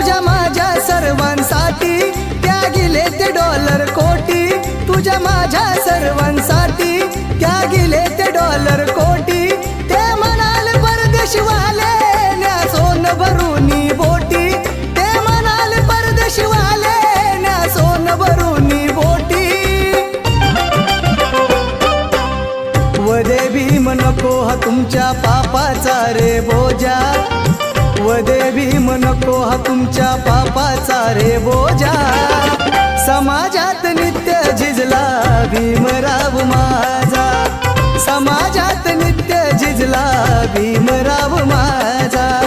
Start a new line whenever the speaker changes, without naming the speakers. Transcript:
तुझ्या माझ्या सर्वांसाठी त्यागिले ते डॉलर कोटी, तुझ्या माझ्या सर्वांसाठी त्यागिले ते डॉलर कोटी. ते म्हणाल परदेशवाले न्या सोन भरूनी बोटी, ते म्हणाल परदेशवाले न्या सोन भरूनी बोटी. वदे भीम नको हा तुमच्या पापाचा रे बोजा, वदे भीम नको हा तुमच्या पापाचा रे बोजा. समाजात नित्य झिजला भीमराव माझा, समाजात नित्य झिजला भीमराव माझा.